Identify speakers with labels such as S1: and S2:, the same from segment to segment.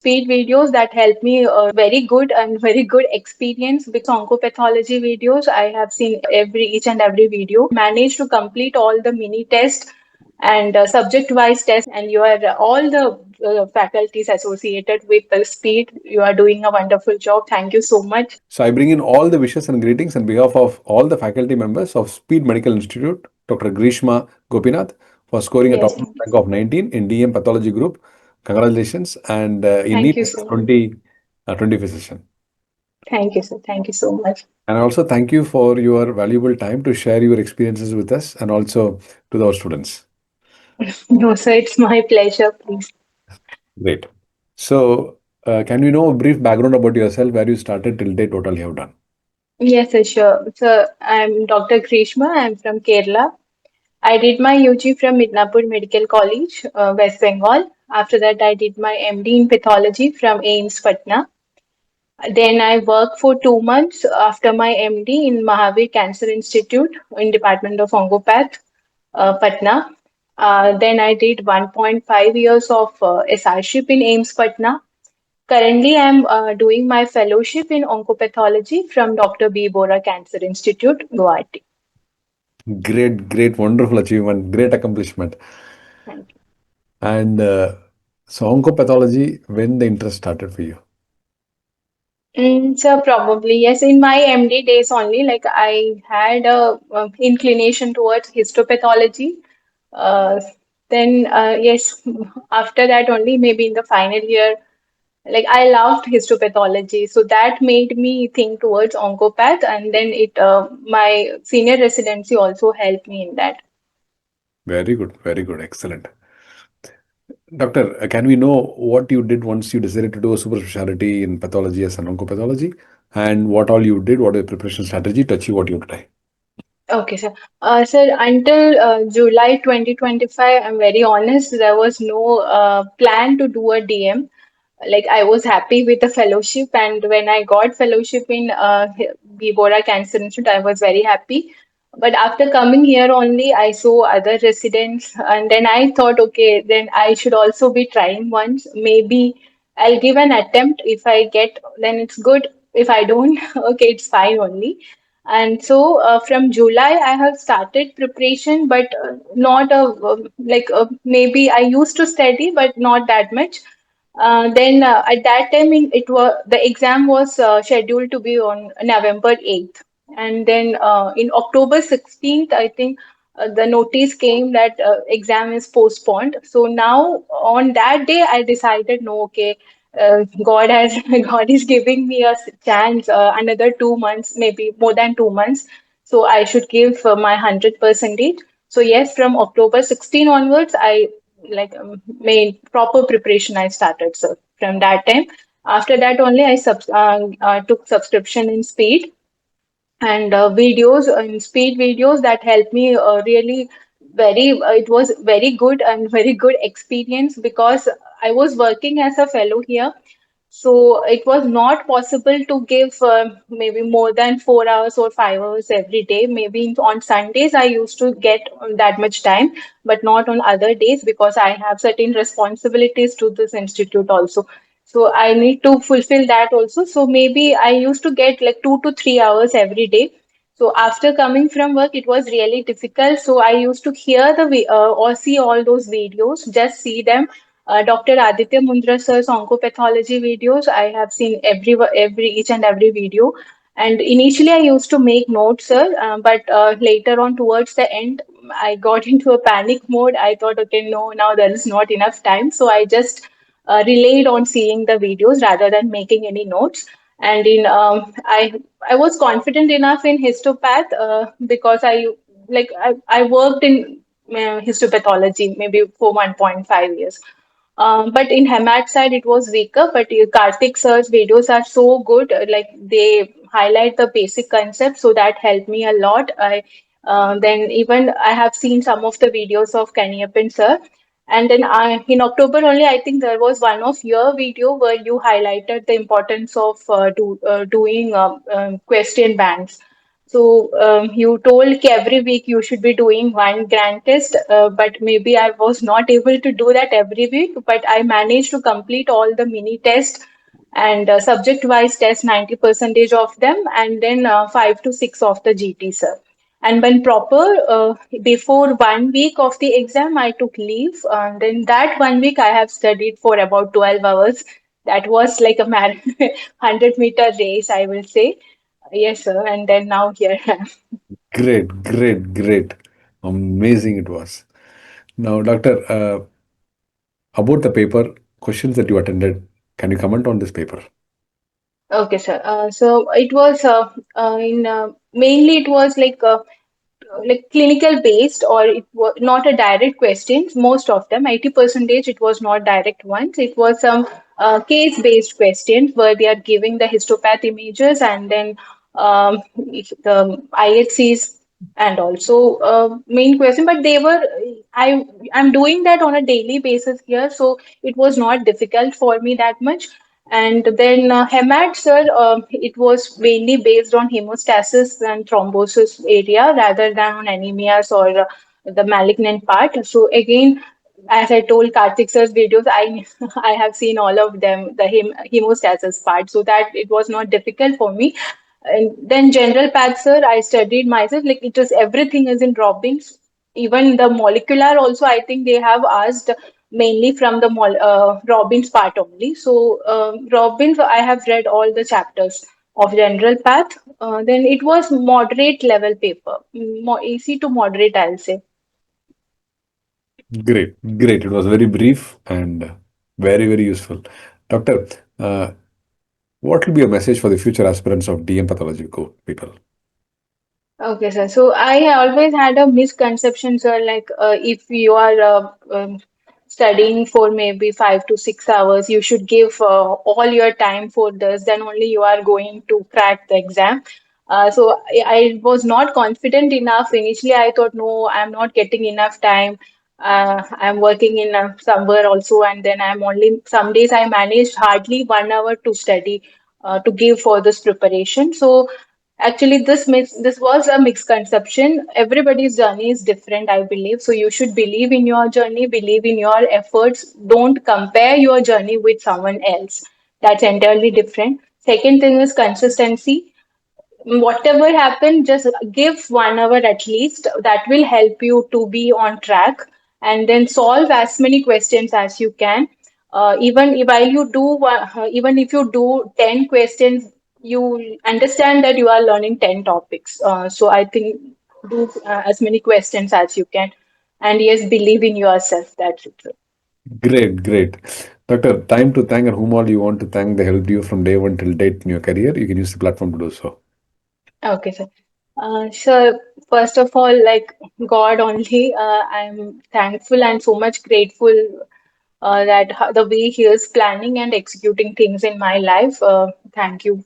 S1: speed videos that help me very good and very good experience because oncopathology videos I have seen every each and every video. Managed to complete all the mini tests and subject wise tests, and you are all the faculties associated with the speed. You are doing a wonderful job. Thank you so much.
S2: So I bring in all the wishes and greetings on behalf of all the faculty members of Speed Medical Institute, Dr. Greeshma Gopinath, for scoring a
S1: Yes,
S2: top rank of 19 in DM Pathology Group. Congratulations. And in
S1: thank
S2: NEET
S1: you so much.
S2: 2025 session.
S1: Thank you, sir. Thank you so much.
S2: And also thank you for your valuable time to share your experiences with us and also to our students.
S1: No, sir, it's my pleasure. Please.
S2: Great. So, can we know a brief background about yourself, where you started till date, what all you have done?
S1: Yes, sir, sure. So I'm Dr. Greeshma. I'm from Kerala. I did my UG from Midnapur Medical College, West Bengal. After that, I did my MD in pathology from AIMS Patna. Then I worked for 2 months after my MD in Mahavir Cancer Institute in Department of Oncopath, Patna. Then I did 1.5 years of SRship in AIMS Patna. Currently, I'm doing my fellowship in oncopathology from Dr. B. Bora Cancer Institute, Guwahati.
S2: Great, great, wonderful achievement, great accomplishment.
S1: Thank you.
S2: And so, oncopathology, when the interest started for you?
S1: So probably yes. In my MD days only, like I had a inclination towards histopathology. Uh, then yes, after that only maybe in the final year, like I loved histopathology, so that made me think towards oncopath, and then it my senior residency also helped me in that.
S2: Very good, excellent. Doctor, can we know what you did once you decided to do a super specialty in pathology as an oncopathology, and what all you did, what is the preparation strategy to achieve what you try?
S1: Okay, sir. Sir, until July 2025, I'm very honest, there was no plan to do a DM. Like I was happy with the fellowship, and when I got fellowship in Bora Cancer Institute, I was very happy. But after coming here only, I saw other residents, and then I thought, okay, then I should also be trying once. Maybe I'll give an attempt. If I get, then it's good. If I don't, okay, it's fine only. And so from July, I have started preparation, but not a maybe I used to study, but not that much. Then at that time, it was the exam was scheduled to be on November 8th, and then in October 16th, I think the notice came that exam is postponed. So now on that day, I decided no, okay, God has God is giving me a chance, another 2 months, maybe more than 2 months. So I should give my 100%. So yes, from October 16 onwards, I made proper preparation. I started, so from that time. After that only, I took subscription in Speed and videos and speed videos that helped me really very it was very good and very good experience because I was working as a fellow here, so it was not possible to give maybe more than 4 hours or 5 hours every day. Maybe on Sundays I used to get that much time, but not on other days because I have certain responsibilities to this institute also. So I need to fulfill that also. So maybe I used to get like 2 to 3 hours every day. So after coming from work, it was really difficult. So I used to hear or see all those videos, just see them. Dr. Aditya Mundra sir's oncopathology videos, I have seen every each and every video. And initially, I used to make notes, sir, but later on, towards the end, I got into a panic mode. I thought, okay, no, now there is not enough time. So I just relied on seeing the videos rather than making any notes. And in I was confident enough in histopath because I worked in histopathology maybe for 1.5 years. But in Hemat side, it was weaker. But Karthik sir's videos are so good. Like they highlight the basic concept, so that helped me a lot. I then even I have seen some of the videos of Kaniyappan sir. And then in October only, I think there was one of your video where you highlighted the importance of doing question banks. So you told ki every week you should be doing one grand test, but maybe I was not able to do that every week. But I managed to complete all the mini tests and subject-wise test 90 percentage of them, and then 5 to 6 of the GT, sir. And when proper, before 1 week of the exam, I took leave. Then that 1 week I have studied for about 12 hours. That was like a 100-meter race, I will say. Yes, sir. And then now here I am.
S2: Great, great, great. Amazing it was. Now, Doctor, about the paper, questions that you attended, can you comment on this paper?
S1: Okay, sir. So it was in mainly it was like clinical based, or it was not a direct questions. Most of them, 80 percentage, it was not direct ones. It was some case based questions where they are giving the histopath images, and then the IHCs, and also main question. But they were, I'm doing that on a daily basis here, so it was not difficult for me that much. And then HEMAT, sir, it was mainly based on hemostasis and thrombosis area rather than on anemias or the malignant part. So again, as I told Karthik sir's videos, I I have seen all of them, the hemostasis part, so that it was not difficult for me. And then general path, sir, I studied myself. Like it was everything is in droppings. Even the molecular also, I think they have asked mainly from the Robbins part only. So Robbins, I have read all the chapters of general path. Then it was moderate level paper, more easy to moderate, I'll say.
S2: Great, great. It was very brief and very, very useful. Doctor, what will be a message for the future aspirants of DM pathology people?
S1: Okay, sir. So I always had a misconception, sir, like if you are studying for maybe 5 to 6 hours, you should give all your time for this, then only you are going to crack the exam. So I was not confident enough. Initially, I thought, no, I'm not getting enough time. I'm working in somewhere also, and then I'm only some days I managed hardly 1 hour to study to give for this preparation. So actually, this was a misconception. Everybody's journey is different, I believe. So you should believe in your journey, believe in your efforts. Don't compare your journey with someone else. That's entirely different. Second thing is consistency. Whatever happens, just give 1 hour at least. That will help you to be on track, and then solve as many questions as you can. While you do even if you do 10 questions, you understand that you are learning 10 topics. So I think do as many questions as you can, and yes, believe in yourself. That's it.
S2: Great, great. Doctor, time to thank and whom all you want to thank. They helped you from day one till date in your career. You can use the platform to do so.
S1: Okay, sir. So first of all, like God only, I'm thankful and so much grateful that the way He is planning and executing things in my life. Thank you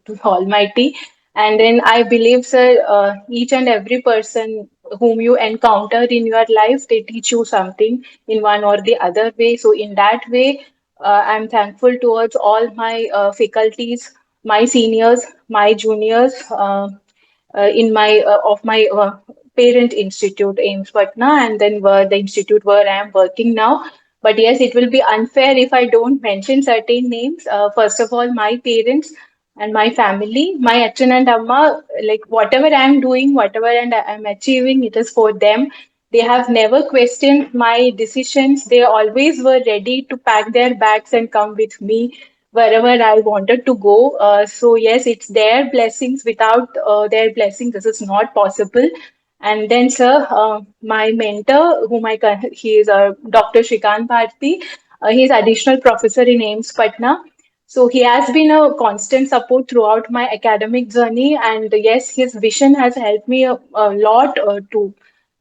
S1: to Almighty. And then I believe, sir, each and every person whom you encounter in your life, they teach you something in one or the other way. So in that way, I'm thankful towards all my faculties, my seniors, my juniors. In my of my parent institute, AIMS Patna, and then where the institute where I am working now. But yes, it will be unfair if I don't mention certain names. First of all, my parents and my family, my Achan and Amma, like whatever I'm doing, whatever and I'm achieving, it is for them. They have never questioned my decisions. They always were ready to pack their bags and come with me wherever I wanted to go. So yes, it's their blessings. Without their blessing, this is not possible. And then, sir, my mentor, he is Dr. Shrikant Bharti. He's additional professor in AIMS Patna. So he has been a constant support throughout my academic journey, and yes, his vision has helped me a lot to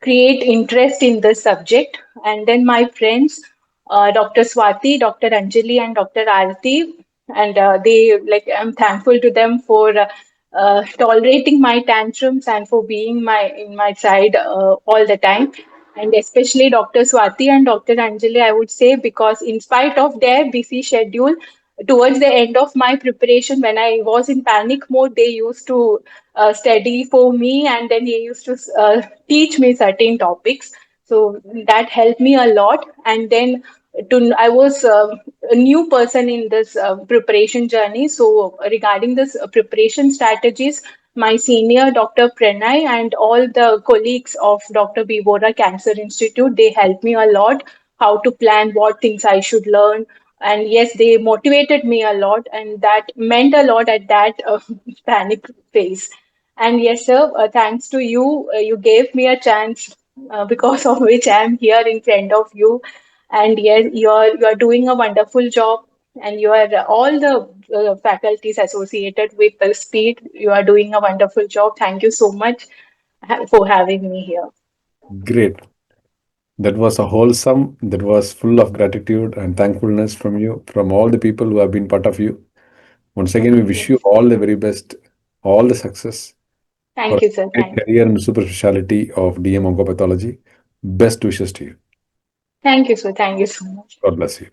S1: create interest in this subject. And then my friends, Dr. Swati, Dr. Anjali, and Dr. Arati, and they like I'm thankful to them for tolerating my tantrums and for being my in my side all the time. And especially Dr. Swati and Dr. Anjali, I would say, because in spite of their busy schedule, towards the end of my preparation, when I was in panic mode, they used to study for me, and then they used to teach me certain topics. So that helped me a lot. And then I was a new person in this preparation journey. So regarding this preparation strategies, my senior Dr. Pranay and all the colleagues of Dr. Bivora Cancer Institute, they helped me a lot how to plan, what things I should learn. And yes, they motivated me a lot, and that meant a lot at that panic phase. And yes, sir, thanks to you, you gave me a chance, because of which I'm here in front of you. And yes, you're doing a wonderful job, and you are all the faculties associated with the speed. You are doing a wonderful job. Thank you so much for having me here.
S2: Great. That was a wholesome, that was full of gratitude and thankfulness from you, from all the people who have been part of you. Once again, we wish you
S1: Yes.
S2: all the very best, all the success for
S1: Thank
S2: a
S1: you, sir.
S2: great
S1: Thank you.
S2: career in super specialty of DM oncopathology. Best wishes to you.
S1: Thank you, sir. Thank you so much.
S2: God bless you.